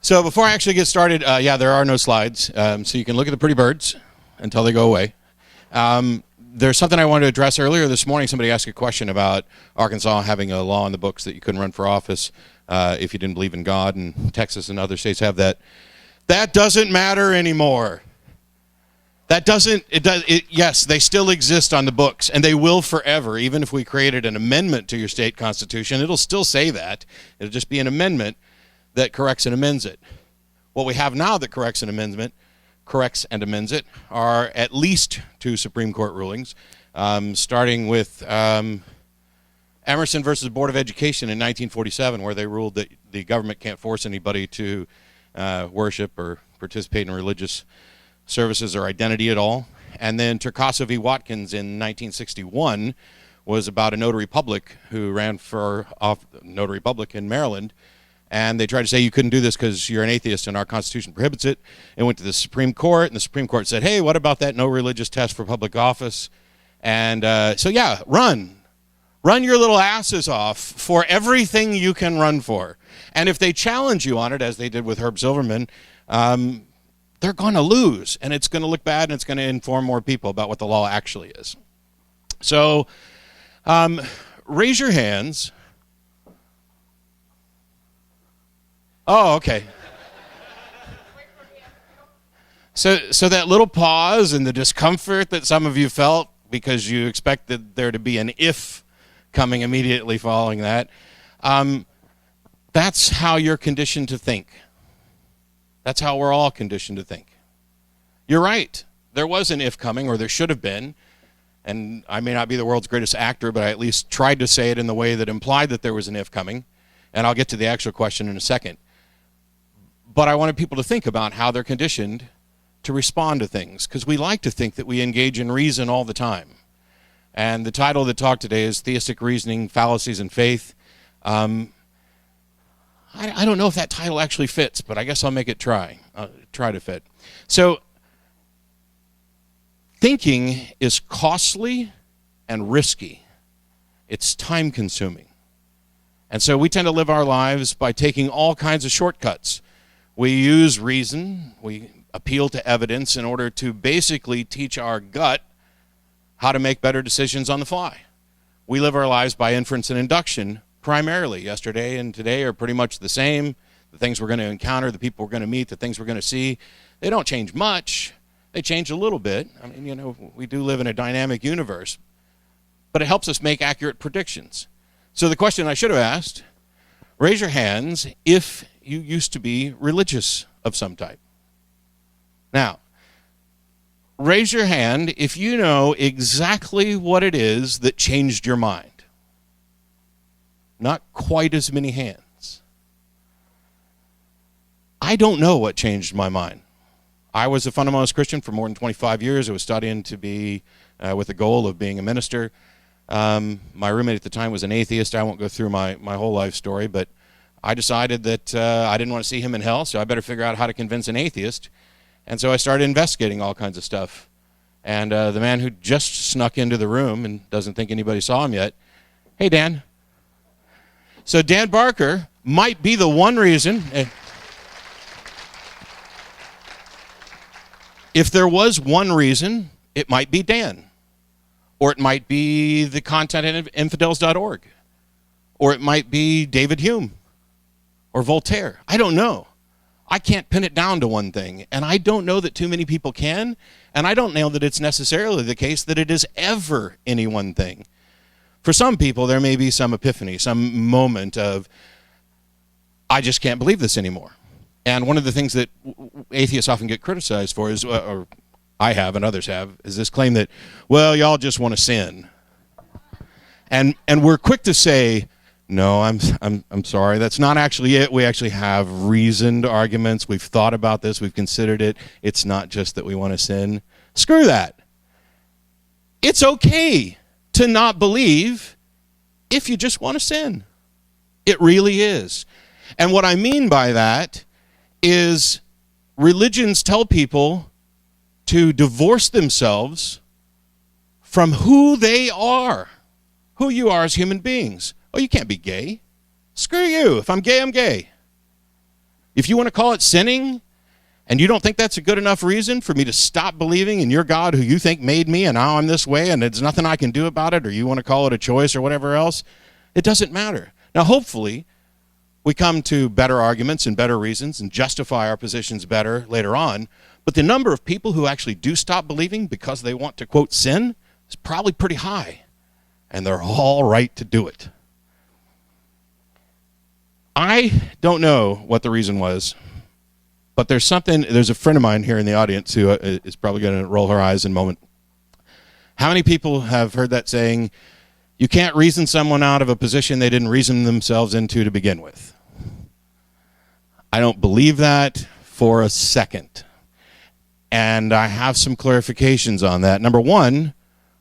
So before I actually get started, yeah, there are no slides, so you can look at the pretty birds until they go away. There's something I wanted to address earlier this morning. Somebody asked a question about Arkansas having a law in the books that you couldn't run for office if you didn't believe in God, and Texas and other states have that. That doesn't matter anymore. That doesn't, yes, they still exist on the books, and they will forever. Even if we created an amendment to your state constitution, it'll still say that. It'll just be an amendment that corrects and amends it. What we have now that corrects and amends it are at least two Supreme Court rulings, starting with Emerson versus Board of Education in 1947, where they ruled that the government can't force anybody to worship or participate in religious services or identity at all. And then Turcaso v. Watkins in 1961 was about a notary public who ran for notary public in Maryland. And they tried to say you couldn't do this because you're an atheist and our Constitution prohibits it. It went to the Supreme Court, and the Supreme Court said, hey, what about that no religious test for public office? And so, yeah, run your little asses off for everything you can run for. And if they challenge you on it, as they did with Herb Silverman, they're going to lose, and it's going to look bad, and it's going to inform more people about what the law actually is. So raise your hands. Oh, okay. So that little pause and the discomfort that some of you felt because you expected there to be an if coming immediately following that, that's how you're conditioned to think. That's how we're all conditioned to think. You're right. There was an if coming, or there should have been, and I may not be the world's greatest actor, but I at least tried to say it in the way that implied that there was an if coming, and I'll get to the actual question in a second. But I wanted people to think about how they're conditioned to respond to things, because we like to think that we engage in reason all the time. And the title of the talk today is Theistic Reasoning, Fallacies, and Faith. I don't know if that title actually fits, but I guess I'll make it try to fit. So, thinking is costly and risky. It's time-consuming. And so we tend to live our lives by taking all kinds of shortcuts. We use reason, we appeal to evidence in order to basically teach our gut how to make better decisions on the fly. We live our lives by inference and induction primarily. Yesterday and today are pretty much the same. The things we're going to encounter, the people we're going to meet, the things we're going to see, they don't change much. They change a little bit. I mean, you know, we do live in a dynamic universe, but it helps us make accurate predictions. So the question I should have asked, raise your hands if you used to be religious of some type. Now, raise your hand if you know exactly what it is that changed your mind. Not quite as many hands. I don't know what changed my mind. I was a fundamentalist Christian for more than 25 years. I was studying to be with the goal of being a minister. My roommate at the time was an atheist. I won't go through my whole life story, but I decided that I didn't want to see him in hell, so I better figure out how to convince an atheist. And so I started investigating all kinds of stuff. And the man who just snuck into the room and doesn't think anybody saw him yet, hey, Dan. So Dan Barker might be the one reason. If there was one reason, it might be Dan. Or it might be the content at infidels.org. Or it might be David Hume. Or Voltaire. I don't know. I can't pin it down to one thing. And I don't know that too many people can. And I don't know that it's necessarily the case that it is ever any one thing. For some people, there may be some epiphany, some moment of, I just can't believe this anymore. And one of the things that atheists often get criticized for is, or I have and others have, is this claim that, well, y'all just want to sin. And we're quick to say, no, I'm sorry, that's not actually it. We actually have reasoned arguments. We've thought about this. We've considered it. It's not just that we want to sin. Screw that. It's okay to not believe if you just want to sin. It really is. And what I mean by that is religions tell people to divorce themselves from who they are, who you are as human beings. Oh, you can't be gay. Screw you. If I'm gay, I'm gay. If you want to call it sinning, and you don't think that's a good enough reason for me to stop believing in your God who you think made me and now I'm this way and there's nothing I can do about it, or you want to call it a choice or whatever else, it doesn't matter. Now, hopefully, we come to better arguments and better reasons and justify our positions better later on, but the number of people who actually do stop believing because they want to, quote, sin is probably pretty high, and they're all right to do it. I don't know what the reason was, but there's a friend of mine here in the audience who is probably going to roll her eyes in a moment. How many people have heard that saying, you can't reason someone out of a position they didn't reason themselves into to begin with? I don't believe that for a second. And I have some clarifications on that. Number one,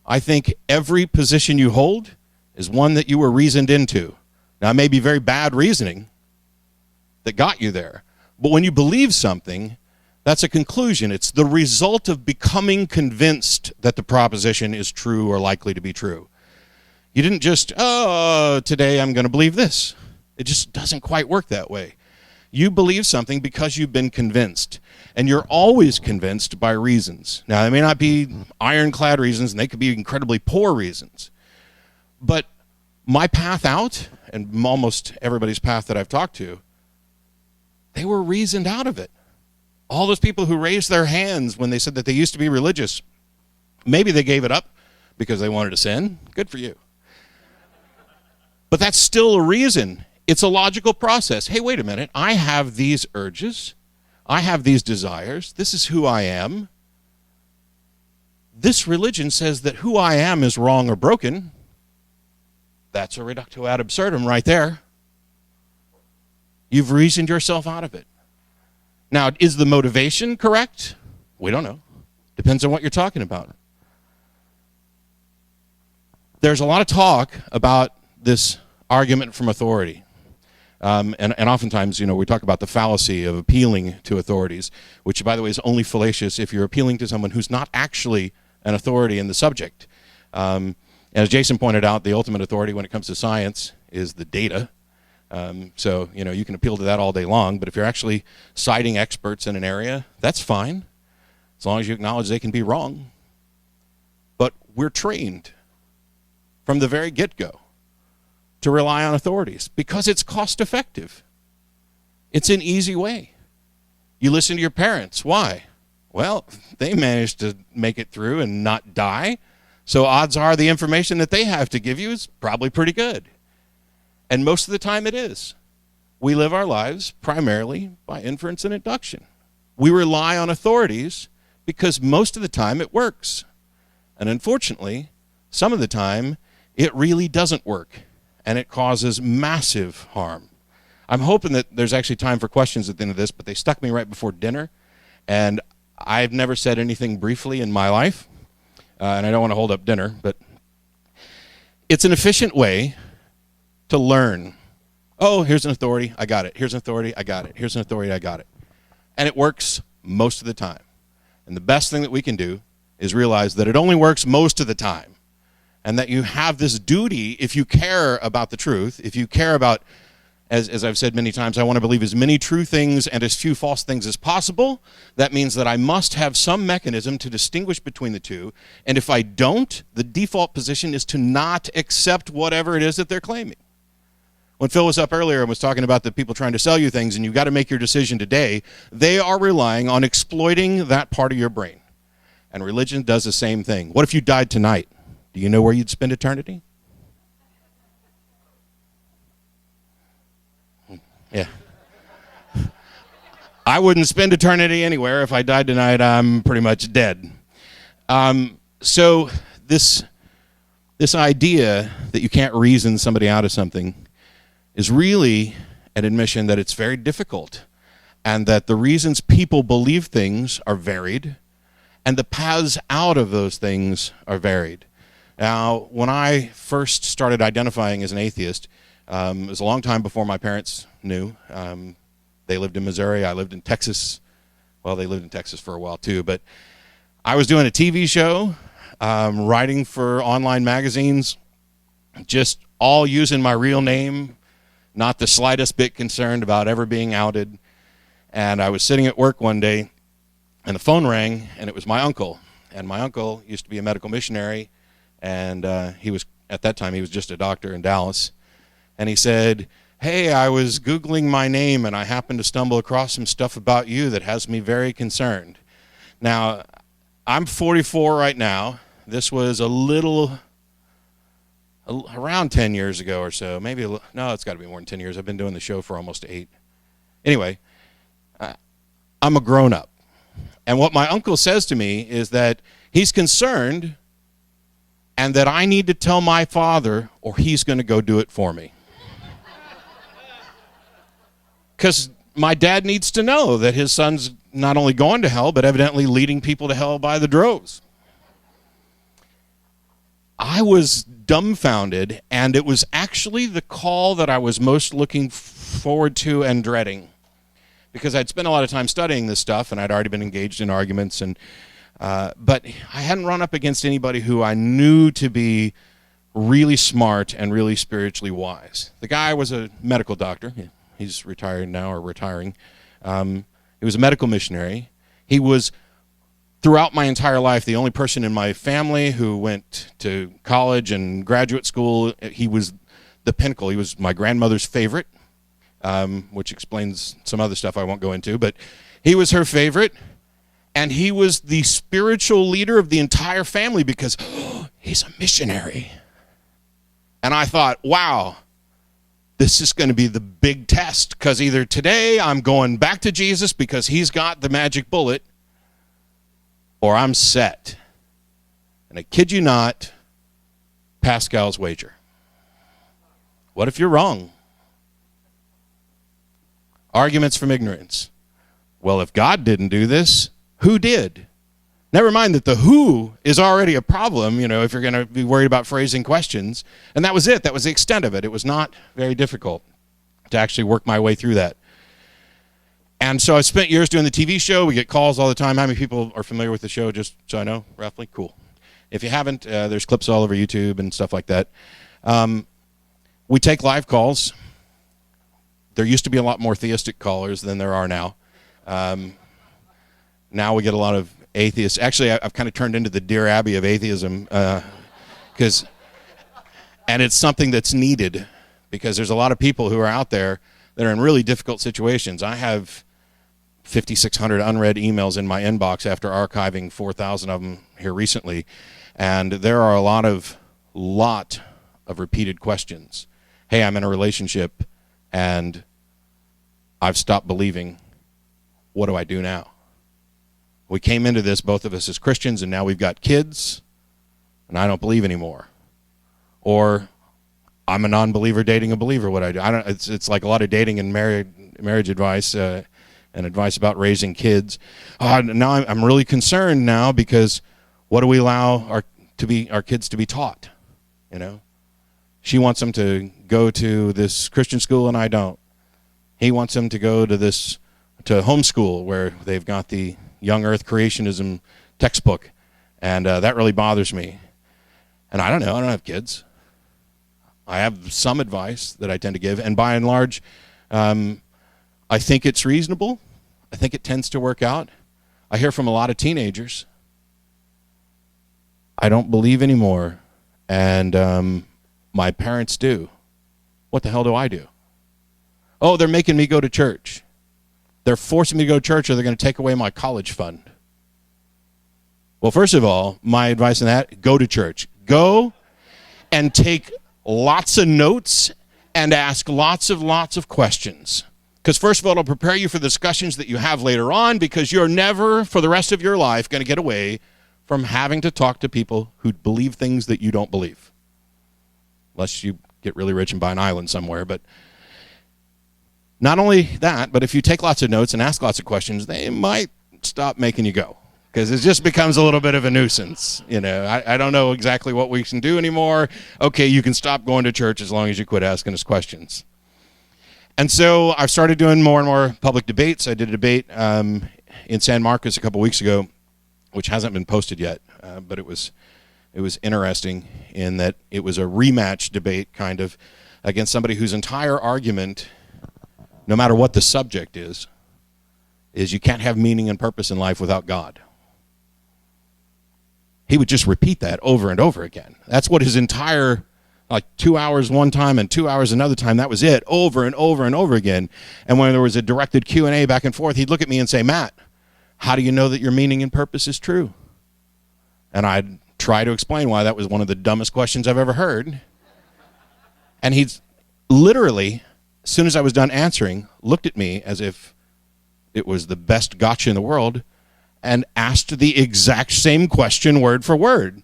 I think every position you hold is one that you were reasoned into. Now, it may be very bad reasoning that got you there, but when you believe something, that's a conclusion. It's the result of becoming convinced that the proposition is true or likely to be true. You didn't just, oh, today I'm going to believe this. It just doesn't quite work that way. You believe something because you've been convinced, and you're always convinced by reasons. Now, they may not be ironclad reasons, and they could be incredibly poor reasons. But my path out, and almost everybody's path that I've talked to, they were reasoned out of it. All those people who raised their hands when they said that they used to be religious, maybe they gave it up because they wanted to sin. Good for you. But that's still a reason. It's a logical process. Hey, wait a minute. I have these urges. I have these desires. This is who I am. This religion says that who I am is wrong or broken. That's a reductio ad absurdum right there. You've reasoned yourself out of it. Now, is the motivation correct? We don't know. Depends on what you're talking about. There's a lot of talk about this argument from authority. And oftentimes, we talk about the fallacy of appealing to authorities, which, by the way, is only fallacious if you're appealing to someone who's not actually an authority in the subject. As Jason pointed out, the ultimate authority when it comes to science is the data. So, you can appeal to that all day long, but if you're actually citing experts in an area, that's fine, as long as you acknowledge they can be wrong. But we're trained from the very get-go to rely on authorities because it's cost-effective. It's an easy way. You listen to your parents. Why? Well, they managed to make it through and not die, so odds are the information that they have to give you is probably pretty good. And most of the time it is. We live our lives primarily by inference and induction. We rely on authorities because most of the time it works. And unfortunately, some of the time it really doesn't work, and it causes massive harm. I'm hoping that there's actually time for questions at the end of this, but they stuck me right before dinner, and I've never said anything briefly in my life, and I don't want to hold up dinner, but it's an efficient way to learn. Oh, here's an authority, I got it. Here's an authority, I got it. Here's an authority, I got it. And it works most of the time. And the best thing that we can do is realize that it only works most of the time. And that you have this duty, if you care about the truth, if you care about, as I've said many times, I want to believe as many true things and as few false things as possible. That means that I must have some mechanism to distinguish between the two. And if I don't, the default position is to not accept whatever it is that they're claiming. When Phil was up earlier and was talking about the people trying to sell you things and you've got to make your decision today, they are relying on exploiting that part of your brain. And religion does the same thing. What if you died tonight? Do you know where you'd spend eternity? Yeah. I wouldn't spend eternity anywhere. If I died tonight, I'm pretty much dead. So this idea that you can't reason somebody out of something is really an admission that it's very difficult, and that the reasons people believe things are varied, and the paths out of those things are varied. Now, when I first started identifying as an atheist, it was a long time before my parents knew. They lived in Missouri. I lived in Texas. Well, they lived in Texas for a while too, but I was doing a TV show, writing for online magazines, just all using my real name, not the slightest bit concerned about ever being outed. And I was sitting at work one day, and the phone rang, and it was my uncle. And my uncle used to be a medical missionary, and at that time he was just a doctor in Dallas. And he said, "Hey, I was Googling my name, and I happened to stumble across some stuff about you that has me very concerned." Now, I'm 44 right now. This was around 10 years ago or so. Maybe, no, it's got to be more than 10 years. I've been doing the show for almost 8. Anyway, I'm a grown-up. And what my uncle says to me is that he's concerned and that I need to tell my father or he's going to go do it for me. Because my dad needs to know that his son's not only going to hell, but evidently leading people to hell by the droves. I was dumbfounded, and it was actually the call that I was most looking forward to and dreading, because I'd spent a lot of time studying this stuff, and I'd already been engaged in arguments, but I hadn't run up against anybody who I knew to be really smart and really spiritually wise. The guy was a medical doctor. He's retired now, or retiring. He was a medical missionary. He was, throughout my entire life, the only person in my family who went to college and graduate school. He was the pinnacle. He was my grandmother's favorite, which explains some other stuff I won't go into, but he was her favorite, and he was the spiritual leader of the entire family because he's a missionary. And I thought, wow, this is going to be the big test, because either today I'm going back to Jesus because he's got the magic bullet, or I'm set. And I kid you not, Pascal's wager. What if you're wrong? Arguments from ignorance. Well, if God didn't do this, who did? Never mind that the who is already a problem, if you're going to be worried about phrasing questions. And that was it. That was the extent of it. It was not very difficult to actually work my way through that. And so I spent years doing the TV show. We get calls all the time. How many people are familiar with the show, just so I know, roughly? Cool. If you haven't, there's clips all over YouTube and stuff like that. We take live calls. There used to be a lot more theistic callers than there are now. Now we get a lot of atheists. Actually, I've kind of turned into the Dear Abby of atheism, and it's something that's needed, because there's a lot of people who are out there that are in really difficult situations. I have 5,600 unread emails in my inbox after archiving 4,000 of them here recently, and there are a lot of repeated questions. Hey, I'm in a relationship, and I've stopped believing. What do I do now? We came into this, both of us as Christians, and now we've got kids, and I don't believe anymore. Or I'm a non-believer dating a believer. What I do? It's like a lot of dating and marriage advice and advice about raising kids. Now I'm really concerned now, because what do we allow our kids to be taught? She wants them to go to this Christian school, and I don't. He wants them to go to homeschool, where they've got the Young Earth Creationism textbook, and that really bothers me. And I don't know. I don't have kids. I have some advice that I tend to give, and by and large, I think it's reasonable. I think it tends to work out. I hear from a lot of teenagers, I don't believe anymore, and my parents do. What the hell do I do? Oh, they're making me go to church. They're forcing me to go to church, or they're going to take away my college fund. Well, first of all, my advice on that, go to church. Go and take lots of notes and ask lots of questions. Because first of all, it'll prepare you for the discussions that you have later on, because you're never, for the rest of your life, going to get away from having to talk to people who believe things that you don't believe. Unless you get really rich and buy an island somewhere, but not only that, but if you take lots of notes and ask lots of questions, they might stop making you go, because it just becomes a little bit of a nuisance. I don't know exactly what we can do anymore. Okay, you can stop going to church as long as you quit asking us questions. And so I've started doing more and more public debates. I did a debate in San Marcos a couple weeks ago, which hasn't been posted yet, but it was interesting in that it was a rematch debate, kind of, against somebody whose entire argument, no matter what the subject is, is you can't have meaning and purpose in life without God. He would just repeat that over and over again. That's what his entire, like 2 hours one time and 2 hours another time, that was it, over and over and over again. And when there was a directed Q&A back and forth, he'd look at me and say, Matt, how do you know that your meaning and purpose is true? And I'd try to explain why that was one of the dumbest questions I've ever heard. And he'd literally, as soon as I was done answering, looked at me as if it was the best gotcha in the world and asked the exact same question word for word.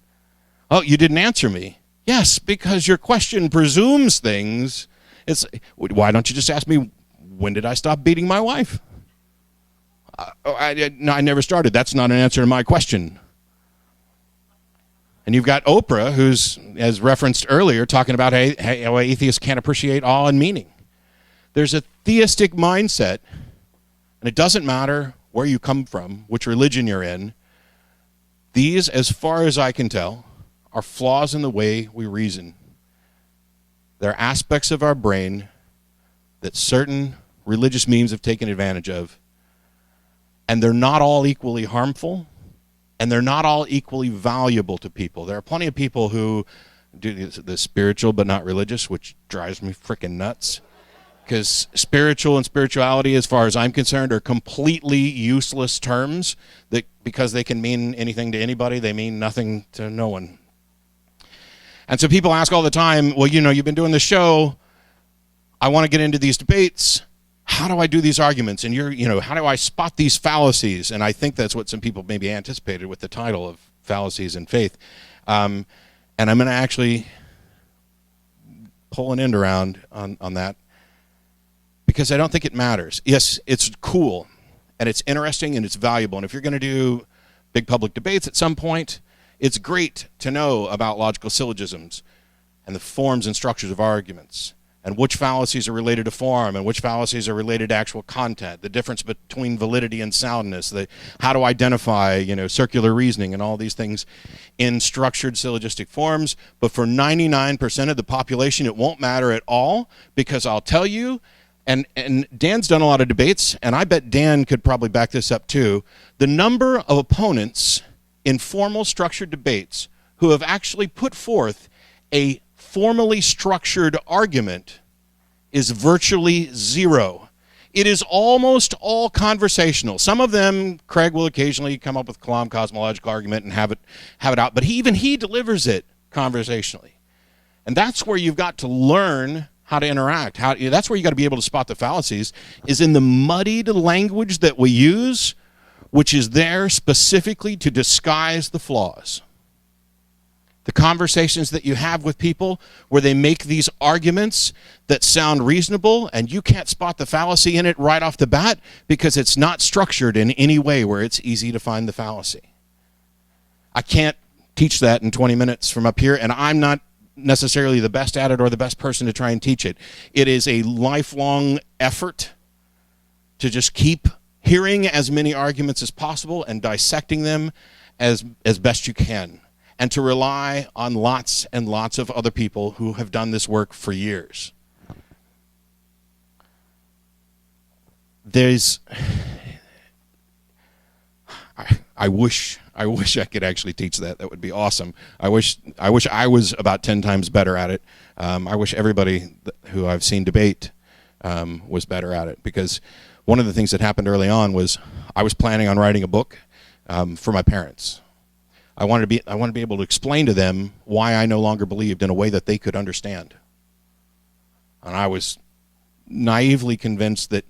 Oh, you didn't answer me. Yes, because your question presumes things. Why don't you just ask me, when did I stop beating my wife? I never started. That's not an answer to my question. And you've got Oprah, who's, as referenced earlier, talking about how atheists can't appreciate awe and meaning. There's a theistic mindset, and it doesn't matter where you come from, which religion you're in. These, as far as I can tell, are flaws in the way we reason. They're aspects of our brain that certain religious memes have taken advantage of, and they're not all equally harmful, and they're not all equally valuable to people. There are plenty of people who do the spiritual but not religious, which drives me freaking nuts. Because spiritual and spirituality, as far as I'm concerned, are completely useless terms that, because they can mean anything to anybody, they mean nothing to no one. And so people ask all the time, well, you've been doing the show. I want to get into these debates. How do I do these arguments? And how do I spot these fallacies? And I think that's what some people maybe anticipated with the title of Fallacies in Faith. And I'm going to actually pull an end around on that, because I don't think it matters. Yes, it's cool, and it's interesting, and it's valuable. And if you're going to do big public debates at some point, it's great to know about logical syllogisms and the forms and structures of arguments, and which fallacies are related to form and which fallacies are related to actual content, the difference between validity and soundness, how to identify circular reasoning and all these things in structured syllogistic forms. But for 99% of the population, it won't matter at all, because I'll tell you, and Dan's done a lot of debates, and I bet Dan could probably back this up too, the number of opponents in formal structured debates who have actually put forth a formally structured argument is virtually zero. It is almost all conversational. Some of them, Craig will occasionally come up with Kalam cosmological argument and have it out, but even he delivers it conversationally. And that's where you've got to learn how to interact. That's where you got to be able to spot the fallacies, is in the muddied language that we use, which is there specifically to disguise the flaws. The conversations that you have with people where they make these arguments that sound reasonable and you can't spot the fallacy in it right off the bat because it's not structured in any way where it's easy to find the fallacy. I can't teach that in 20 minutes from up here, and I'm not necessarily the best at it or the best person to try and teach it. It is a lifelong effort to just keep hearing as many arguments as possible and dissecting them as best you can, and to rely on lots and lots of other people who have done this work for years. I wish I could actually teach that. That would be awesome. I wish I was about 10 times better at it. I wish everybody who I've seen debate was better at it, because one of the things that happened early on was I was planning on writing a book for my parents. I wanted to be able to explain to them why I no longer believed in a way that they could understand. And I was naively convinced that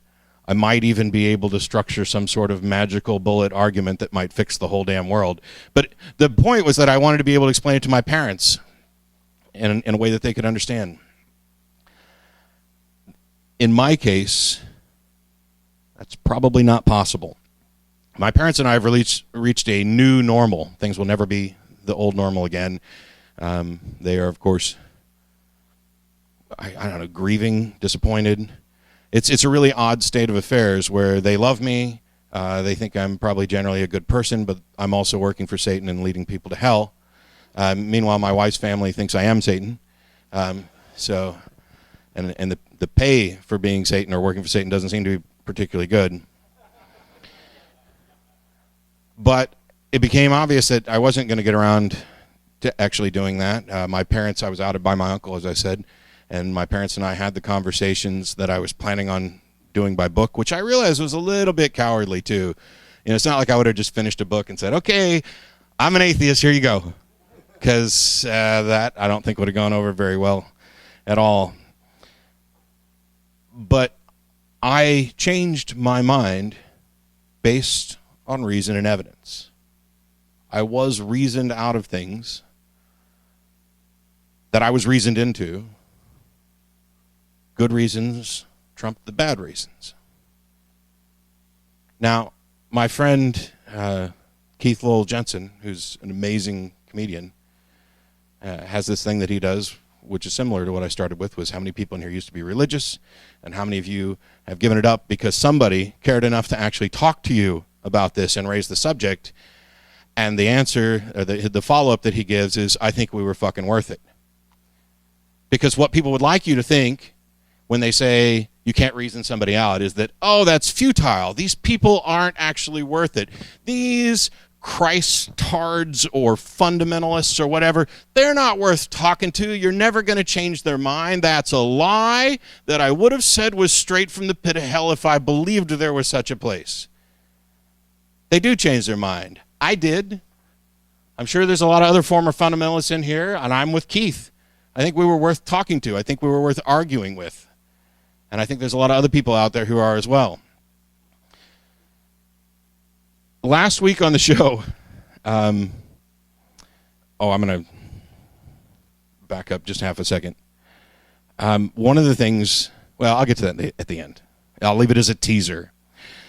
I might even be able to structure some sort of magical bullet argument that might fix the whole damn world. But the point was that I wanted to be able to explain it to my parents in a way that they could understand. In my case, that's probably not possible. My parents and I have reached a new normal. Things will never be the old normal again. They are, of course, I don't know, grieving, disappointed. It's a really odd state of affairs where they love me. They think I'm probably generally a good person, but I'm also working for Satan and leading people to hell. Meanwhile, my wife's family thinks I am Satan. And the pay for being Satan or working for Satan doesn't seem to be particularly good. But it became obvious that I wasn't going to get around to actually doing that. My parents, I was outed by my uncle, as I said, and my parents and I had the conversations that I was planning on doing by book, which I realized was a little bit cowardly too. You know, it's not like I would have just finished a book and said, okay, I'm an atheist, here you go. Because that I don't think would have gone over very well at all. But I changed my mind based on reason and evidence. I was reasoned out of things that I was reasoned into. Good reasons trumped the bad reasons. Now, my friend Keith Lowell Jensen, who's an amazing comedian, has this thing that he does, which is similar to what I started with, was how many people in here used to be religious, and how many of you have given it up because somebody cared enough to actually talk to you about this and raise the subject. And the answer, or the follow-up that he gives is, I think we were fucking worth it. Because what people would like you to think when they say you can't reason somebody out is that, oh, that's futile. These people aren't actually worth it. These Christards or fundamentalists or whatever, they're not worth talking to. You're never going to change their mind. That's a lie that I would have said was straight from the pit of hell if I believed there was such a place. They do change their mind. I did. I'm sure there's a lot of other former fundamentalists in here, and I'm with Keith. I think we were worth talking to. I think we were worth arguing with. And I think there's a lot of other people out there who are as well. Last week on the show, I'm going to back up just half a second. One of the things, well, I'll get to that at the end. I'll leave it as a teaser.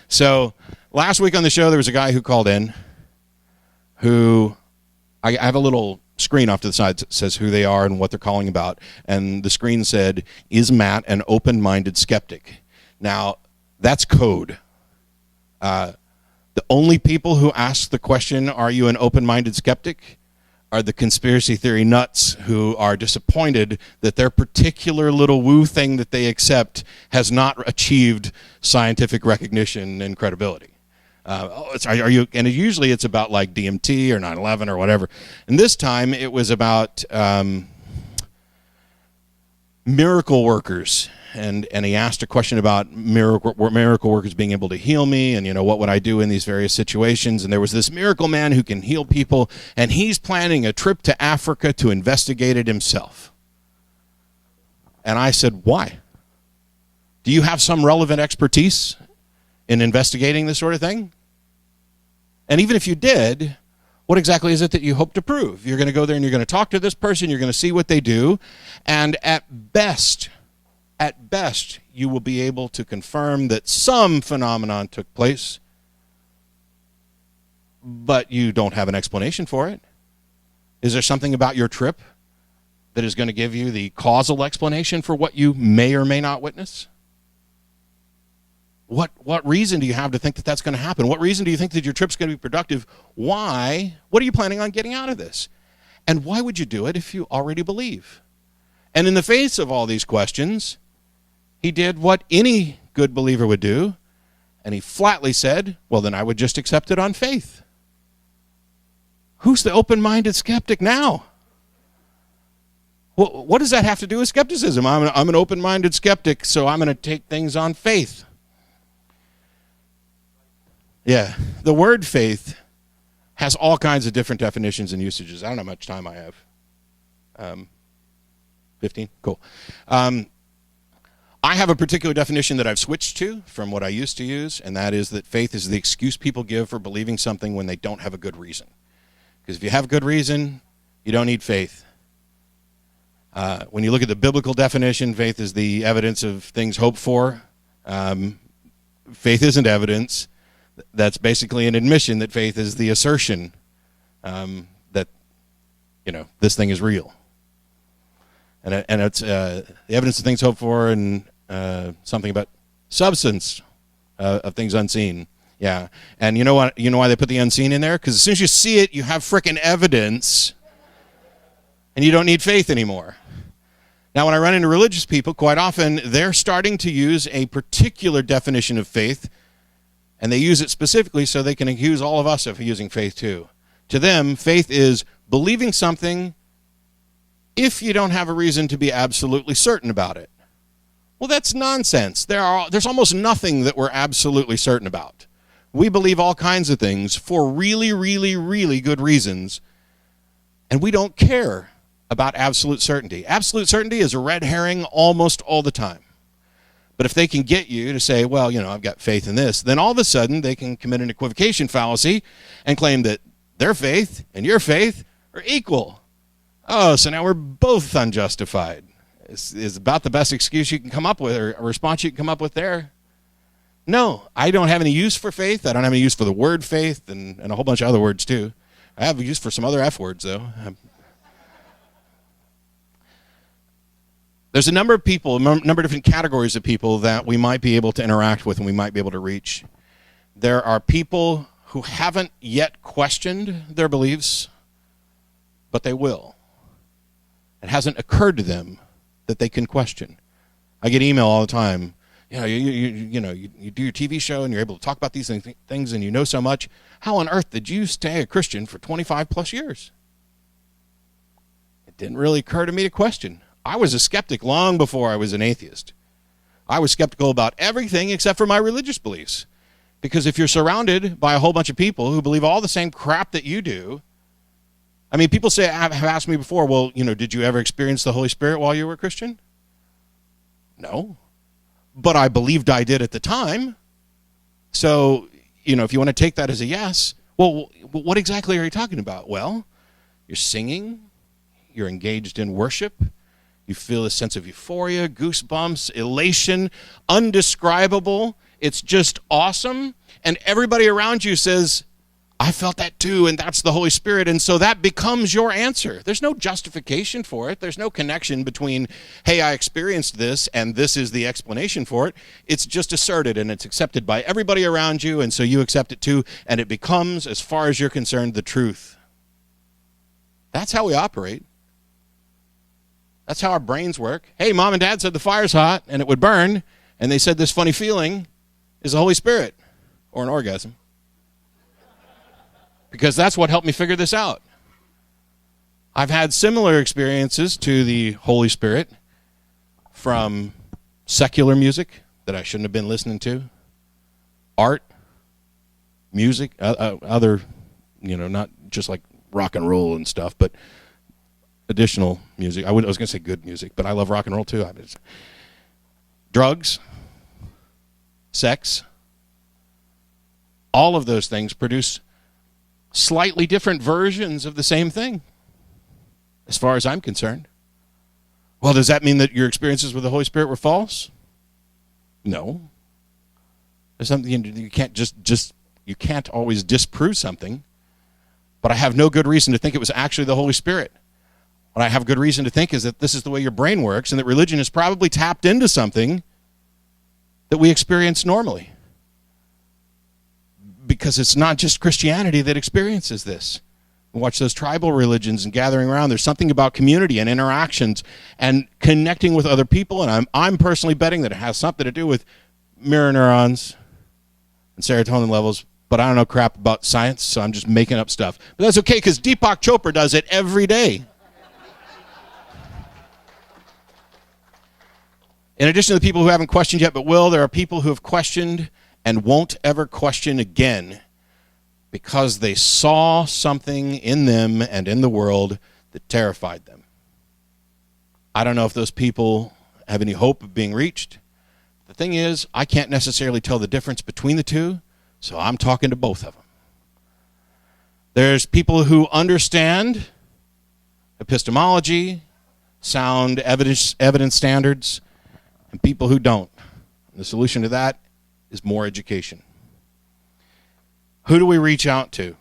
So last week on the show, there was a guy who called in who, I have a little screen off to the side that says who they are and what they're calling about. And the screen said, is Matt an open-minded skeptic? Now, that's code. The only people who ask the question, are you an open-minded skeptic, are the conspiracy theory nuts who are disappointed that their particular little woo thing that they accept has not achieved scientific recognition and credibility. Are you? And usually it's about like DMT or 9/11 or whatever. And this time it was about miracle workers. And he asked a question about miracle workers being able to heal me, and, you know, what would I do in these various situations? And there was this miracle man who can heal people, and he's planning a trip to Africa to investigate it himself. And I said, why? Do you have some relevant expertise in investigating this sort of thing? And even if you did, what exactly is it that you hope to prove? You're going to go there and you're going to talk to this person, you're going to see what they do, and at best, you will be able to confirm that some phenomenon took place, but you don't have an explanation for it. Is there something about your trip that is going to give you the causal explanation for what you may or may not witness? What reason do you have to think that that's going to happen? What reason do you think that your trip's going to be productive? Why? What are you planning on getting out of this? And why would you do it if you already believe? And in the face of all these questions, he did what any good believer would do, and he flatly said, well, then I would just accept it on faith. Who's the open-minded skeptic now? Well, what does that have to do with skepticism? I'm an open-minded skeptic, so I'm going to take things on faith. Yeah, the word faith has all kinds of different definitions and usages. I don't know how much time I have. 15? Cool. I have a particular definition that I've switched to from what I used to use, and that is that faith is the excuse people give for believing something when they don't have a good reason. Because if you have good reason, you don't need faith. When you look at the biblical definition, faith is the evidence of things hoped for. Faith isn't evidence. That's basically an admission that faith is the assertion that, you know, this thing is real. And it's the evidence of things hoped for, and something about substance of things unseen. Yeah. And you know what? You know why they put the unseen in there? Because as soon as you see it, you have frickin' evidence, and you don't need faith anymore. Now, when I run into religious people, quite often they're starting to use a particular definition of faith And they use it specifically so they can accuse all of us of using faith too. To them, faith is believing something if you don't have a reason to be absolutely certain about it. Well, that's nonsense. There's almost nothing that we're absolutely certain about. We believe all kinds of things for really, really, really good reasons, and we don't care about absolute certainty. Absolute certainty is a red herring almost all the time. But if they can get you to say, well, I've got faith in this, then all of a sudden they can commit an equivocation fallacy and claim that their faith and your faith are equal. Oh, so now we're both unjustified. Is about the best excuse you can come up with, or a response you can come up with there. No, I don't have any use for faith. I don't have any use for the word faith and a whole bunch of other words too. I have use for some other F words though. There's a number of people, a number of different categories of people that we might be able to interact with and we might be able to reach. There are people who haven't yet questioned their beliefs, but they will. It hasn't occurred to them that they can question. I get email all the time. You do your TV show and you're able to talk about these things and you know so much. How on earth did you stay a Christian for 25 plus years? It didn't really occur to me to question. I was a skeptic long before I was an atheist. I was skeptical about everything except for my religious beliefs. Because if you're surrounded by a whole bunch of people who believe all the same crap that you do, I mean, people have asked me before, well, did you ever experience the Holy Spirit while you were a Christian? No. But I believed I did at the time. So, if you want to take that as a yes, well, what exactly are you talking about? Well, you're singing, you're engaged in worship, you feel a sense of euphoria, goosebumps, elation, undescribable. It's just awesome. And everybody around you says, I felt that too, and that's the Holy Spirit, and so that becomes your answer. There's no justification for it. There's no connection between, hey, I experienced this, and this is the explanation for it. It's just asserted, and it's accepted by everybody around you, and so you accept it too, and it becomes, as far as you're concerned, the truth. That's how we operate. That's how our brains work. Hey, Mom and Dad said the fire's hot, and it would burn, and they said this funny feeling is the Holy Spirit, or an orgasm. Because that's what helped me figure this out. I've had similar experiences to the Holy Spirit from secular music that I shouldn't have been listening to, art, music, other, not just like rock and roll and stuff, but additional music. I was going to say good music, but I love rock and roll too. Drugs, sex, all of those things produce slightly different versions of the same thing, as far as I'm concerned. Well, does that mean that your experiences with the Holy Spirit were false? No. There's something you can't you can't always disprove something. But I have no good reason to think it was actually the Holy Spirit. What I have good reason to think is that this is the way your brain works, and that religion is probably tapped into something that we experience normally. Because it's not just Christianity that experiences this. Watch those tribal religions and gathering around. There's something about community and interactions and connecting with other people, and I'm personally betting that it has something to do with mirror neurons and serotonin levels, but I don't know crap about science, so I'm just making up stuff. But that's okay, because Deepak Chopra does it every day. In addition to the people who haven't questioned yet but will, there are people who have questioned and won't ever question again because they saw something in them and in the world that terrified them. I don't know if those people have any hope of being reached. The thing is, I can't necessarily tell the difference between the two, so I'm talking to both of them. There's people who understand epistemology, sound evidence standards, and people who don't. The solution to that is more education. Who do we reach out to?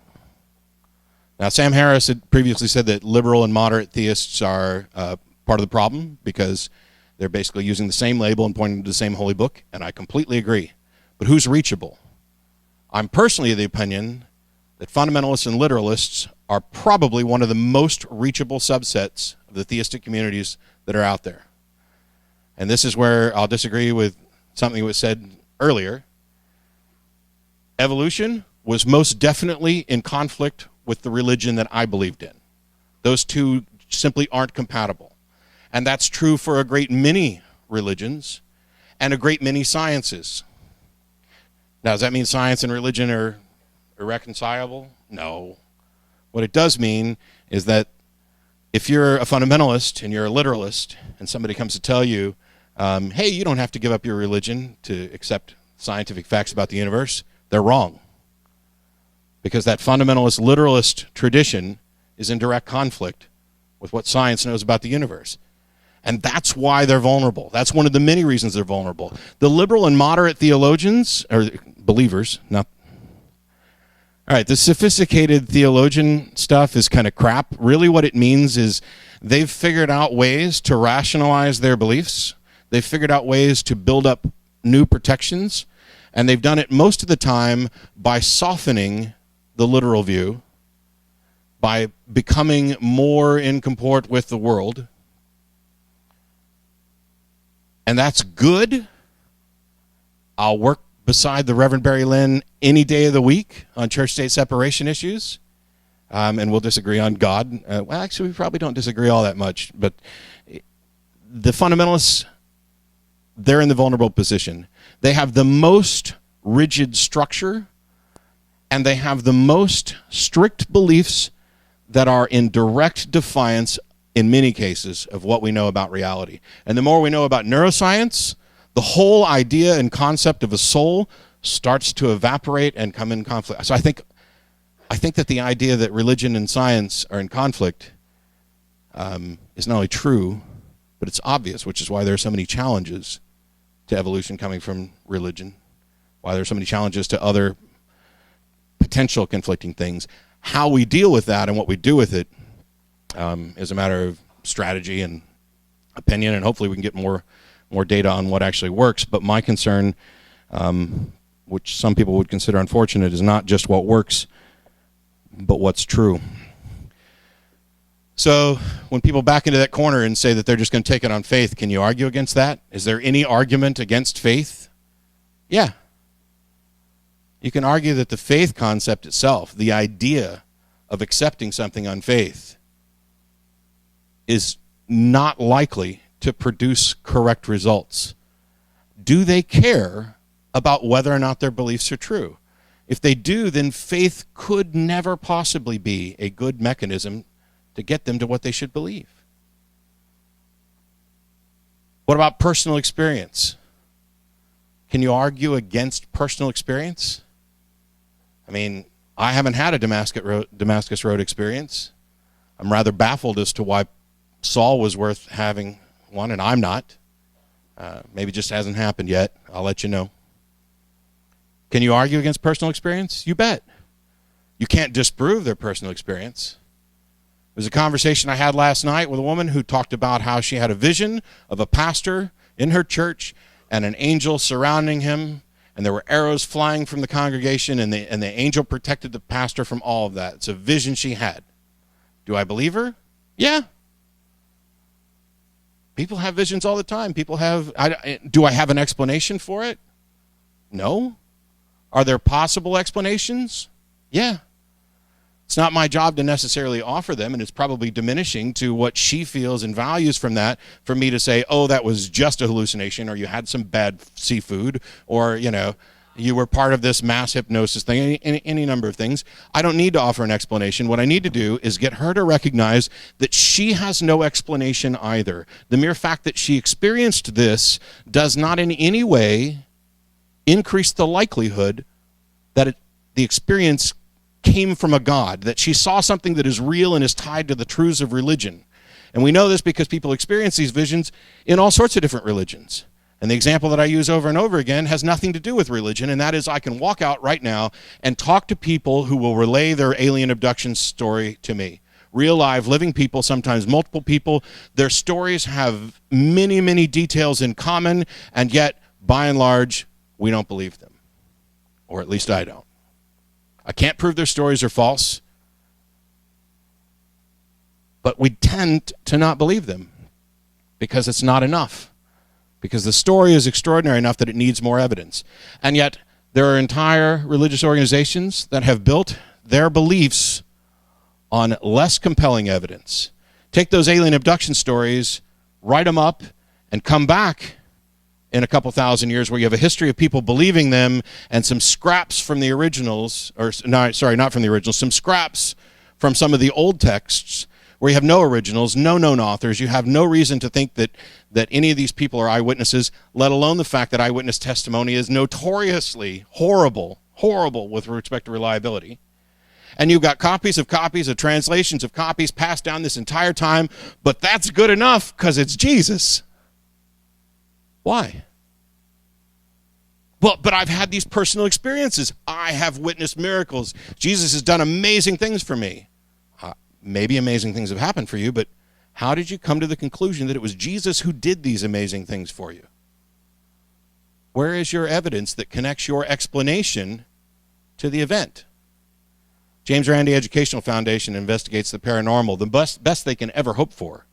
Now, Sam Harris had previously said that liberal and moderate theists are part of the problem because they're basically using the same label and pointing to the same holy book, and I completely agree. But who's reachable? I'm personally of the opinion that fundamentalists and literalists are probably one of the most reachable subsets of the theistic communities that are out there. And this is where I'll disagree with something that was said earlier. evolution was most definitely in conflict with the religion that I believed in. Those two simply aren't compatible. And that's true for a great many religions and a great many sciences. Now, does that mean science and religion are irreconcilable? No. What it does mean is that if you're a fundamentalist and you're a literalist and somebody comes to tell you, hey, you don't have to give up your religion to accept scientific facts about the universe, they're wrong. Because that fundamentalist literalist tradition is in direct conflict with what science knows about the universe. And that's why they're vulnerable. That's one of the many reasons they're vulnerable. The liberal and moderate theologians, or believers, not... All right, the sophisticated theologian stuff is kind of crap. Really what it means is they've figured out ways to rationalize their beliefs. They've figured out ways to build up new protections. And they've done it most of the time by softening the literal view, by becoming more in comport with the world. And that's good. I'll work beside the Reverend Barry Lynn any day of the week on church-state separation issues, and we'll disagree on God. Well, actually, we probably don't disagree all that much, but the fundamentalists, they're in the vulnerable position. They have the most rigid structure, and they have the most strict beliefs that are in direct defiance, in many cases, of what we know about reality. And the more we know about neuroscience, the whole idea and concept of a soul starts to evaporate and come in conflict. So I think that the idea that religion and science are in conflict is not only true, but it's obvious, which is why there are so many challenges to evolution coming from religion, why there are so many challenges to other potential conflicting things. How we deal with that and what we do with it is a matter of strategy and opinion, and hopefully we can get more data on what actually works. But my concern, which some people would consider unfortunate, is not just what works, but what's true. So when people back into that corner and say that they're just going to take it on faith, can you argue against that? Is there any argument against faith? Yeah. You can argue that the faith concept itself, the idea of accepting something on faith, is not likely to produce correct results. Do they care about whether or not their beliefs are true? If they do, then faith could never possibly be a good mechanism to get them to what they should believe. What about personal experience? Can you argue against personal experience? I mean, I haven't had a Damascus Road experience. I'm rather baffled as to why Saul was worth having one, and I'm not. Maybe it just hasn't happened yet. I'll let you know. Can you argue against personal experience? You bet. You can't disprove their personal experience. There was a conversation I had last night with a woman who talked about how she had a vision of a pastor in her church and an angel surrounding him, and there were arrows flying from the congregation, and the angel protected the pastor from all of that. It's a vision she had. Do I believe her? Yeah. People have visions all the time. Do I have an explanation for it? No. Are there possible explanations? Yeah. It's not my job to necessarily offer them, and it's probably diminishing to what she feels and values from that for me to say, oh, that was just a hallucination, or you had some bad seafood, or, you were part of this mass hypnosis thing, any number of things. I don't need to offer an explanation. What I need to do is get her to recognize that she has no explanation either. The mere fact that she experienced this does not in any way increase the likelihood that the experience came from a God, that she saw something that is real and is tied to the truths of religion. And we know this because people experience these visions in all sorts of different religions. And the example that I use over and over again has nothing to do with religion, and that is I can walk out right now and talk to people who will relay their alien abduction story to me. Real, live, living people, sometimes multiple people. Their stories have many, many details in common, and yet, by and large, we don't believe them. Or at least I don't. I can't prove their stories are false, but we tend to not believe them because it's not enough, because the story is extraordinary enough that it needs more evidence. And yet, There are entire religious organizations that have built their beliefs on less compelling evidence. Take those alien abduction stories, write them up, and come back in a couple thousand years where you have a history of people believing them and some scraps from the originals, or no, sorry, not from the originals, some scraps from some of the old texts where you have no originals, no known authors. You have no reason to think that any of these people are eyewitnesses, let alone the fact that eyewitness testimony is notoriously horrible with respect to reliability. And you've got copies of translations of copies passed down this entire time, but that's good enough because it's Jesus. Why? Well, but I've had these personal experiences. I have witnessed miracles. Jesus has done amazing things for me. Maybe amazing things have happened for you, but how did you come to the conclusion that it was Jesus who did these amazing things for you? Where is your evidence that connects your explanation to the event? James Randi Educational Foundation investigates the paranormal. The best they can ever hope for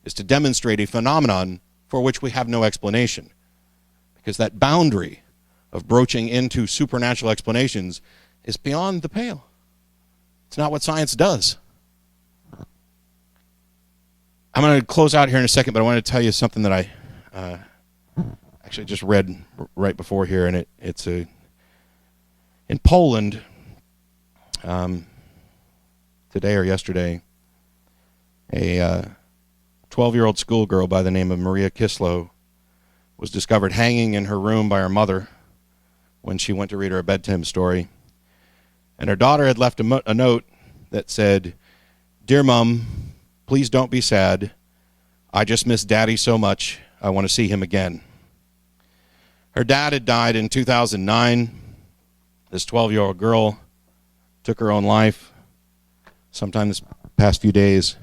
is to demonstrate a phenomenon for which we have no explanation, because that boundary of broaching into supernatural explanations is beyond the pale. It's not what science does. I'm going to close out here in a second, but I want to tell you something that I actually just read right before here, and it's in Poland today or yesterday, a 12-year-old schoolgirl by the name of Maria Kislow was discovered hanging in her room by her mother when she went to read her a bedtime story. And her daughter had left a note that said, "Dear Mom, please don't be sad. I just miss Daddy so much. I want to see him again." Her dad had died in 2009. This 12-year-old girl took her own life sometime this past few days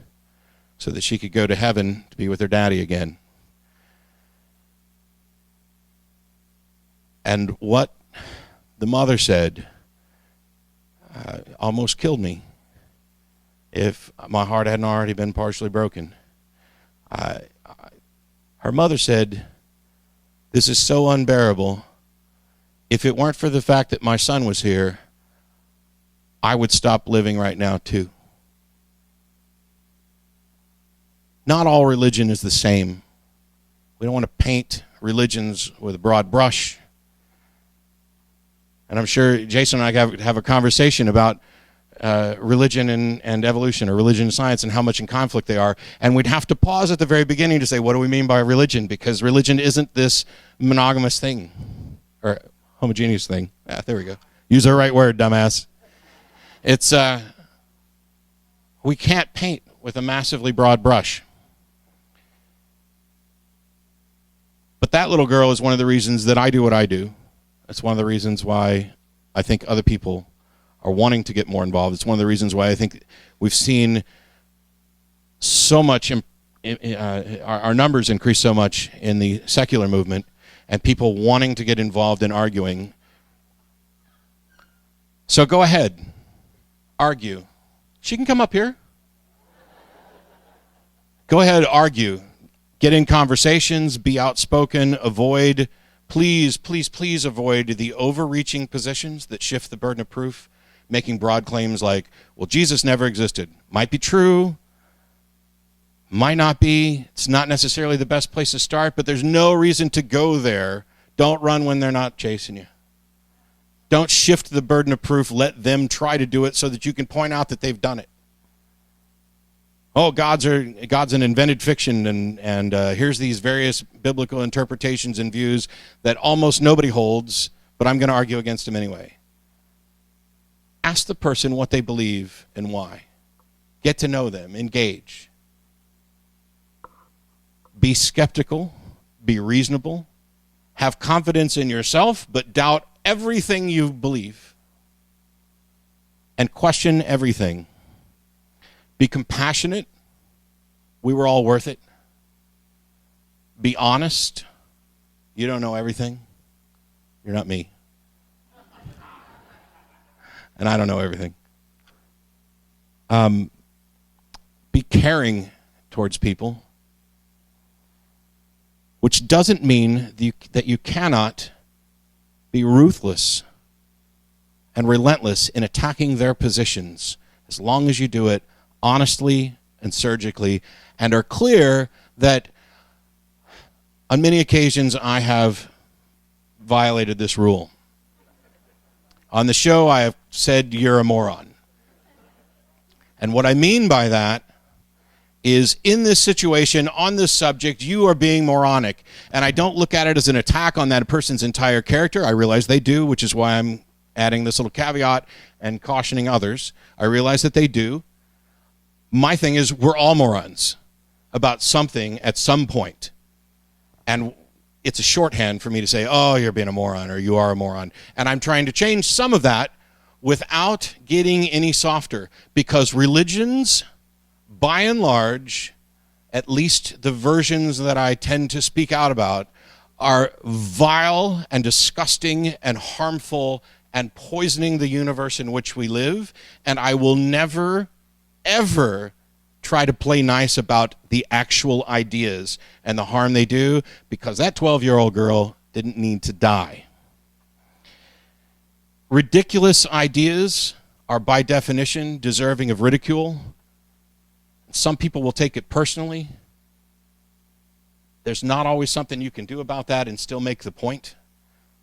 so that she could go to heaven to be with her daddy again. And what the mother said almost killed me if my heart hadn't already been partially broken. Her mother said, "This is so unbearable. If it weren't for the fact that my son was here, I would stop living right now too." Not all religion is the same. We don't want to paint religions with a broad brush. And I'm sure Jason and I have a conversation about religion and evolution, or religion and science, and how much in conflict they are. And we'd have to pause at the very beginning to say, what do we mean by religion? Because religion isn't this monogamous thing, or homogeneous thing. There we go. Use the right word, dumbass. It's, we can't paint with a massively broad brush. But that little girl is one of the reasons that I do what I do. It's one of the reasons why I think other people are wanting to get more involved. It's one of the reasons why I think we've seen so much, our numbers increase so much in the secular movement, and people wanting to get involved in arguing. So go ahead, argue. She can come up here. Go ahead, argue. Get in conversations, be outspoken, avoid, please avoid the overreaching positions that shift the burden of proof, making broad claims like, well, Jesus never existed. Might be true, might not be. It's not necessarily the best place to start, but there's no reason to go there. Don't run when they're not chasing you. Don't shift the burden of proof. Let them try to do it so that you can point out that they've done it. Oh, God's an invented fiction, and here's these various biblical interpretations and views that almost nobody holds, but I'm going to argue against them anyway. Ask the person what they believe and why. Get to know them. Engage. Be skeptical. Be reasonable. Have confidence in yourself, but doubt everything you believe. And question everything. Be compassionate. We were all worth it. Be honest. You don't know everything. You're not me. And I don't know everything. Be caring towards people, which doesn't mean that you cannot Be ruthless and relentless in attacking their positions, as long as you do it honestly and surgically, and are clear that on many occasions I have violated this rule. On the show, I have said you're a moron. And what I mean by that is, in this situation, on this subject, you are being moronic. And I don't look at it as an attack on that person's entire character. I realize they do, which is why I'm adding this little caveat and cautioning others. I realize that they do. My thing is, we're all morons about something at some point. And it's a shorthand for me to say, oh, you're being a moron, or you are a moron. And I'm trying to change some of that without getting any softer, because religions, by and large, at least the versions that I tend to speak out about, are vile and disgusting and harmful and poisoning the universe in which we live. And I will never, ever try to play nice about the actual ideas and the harm they do, because that 12-year-old girl didn't need to die. Ridiculous ideas are by definition deserving of ridicule. Some people will take it personally. There's not always something you can do about that and still make the point,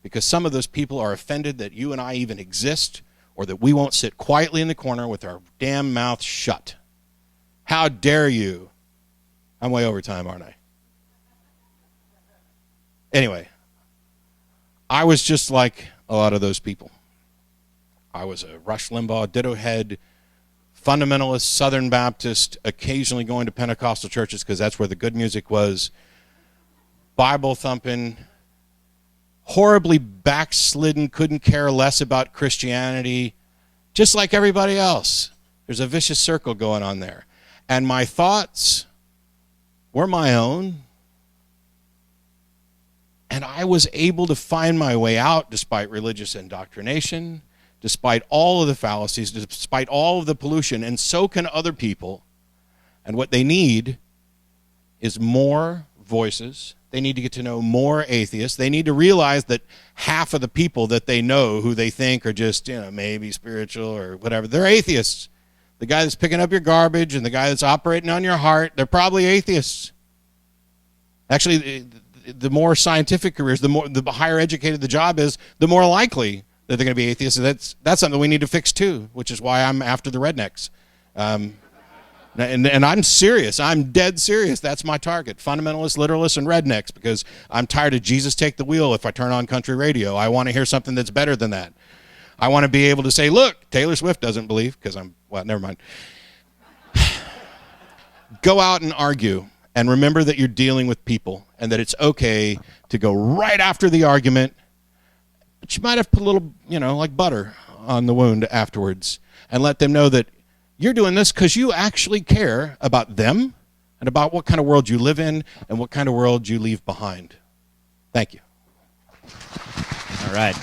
because some of those people are offended that you and I even exist, or that we won't sit quietly in the corner with our damn mouth shut. How dare you? I'm way over time, aren't I? Anyway, I was just like a lot of those people. I was a Rush Limbaugh, ditto head, fundamentalist, Southern Baptist, occasionally going to Pentecostal churches because that's where the good music was, Bible thumping, horribly backslidden, couldn't care less about Christianity, just like everybody else. There's a vicious circle going on there. And my thoughts were my own. And I was able to find my way out despite religious indoctrination, despite all of the fallacies, despite all of the pollution. And so can other people. And what they need is more voices. They need to get to know more atheists. They need to realize that half of the people that they know, who they think are just, maybe spiritual or whatever, they're atheists. The guy that's picking up your garbage and the guy that's operating on your heart, they're probably atheists. Actually, the more scientific careers, the higher educated the job is, the more likely that they're going to be atheists. And that's something we need to fix too, which is why I'm after the rednecks. And I'm serious. I'm dead serious. That's my target. Fundamentalists, literalists, and rednecks, because I'm tired of Jesus take the wheel if I turn on country radio. I want to hear something that's better than that. I want to be able to say, look, Taylor Swift doesn't believe, because never mind. Go out and argue, and remember that you're dealing with people, and that it's okay to go right after the argument, but you might have to put a little, like butter on the wound afterwards, and let them know that you're doing this because you actually care about them and about what kind of world you live in and what kind of world you leave behind. Thank you. All right.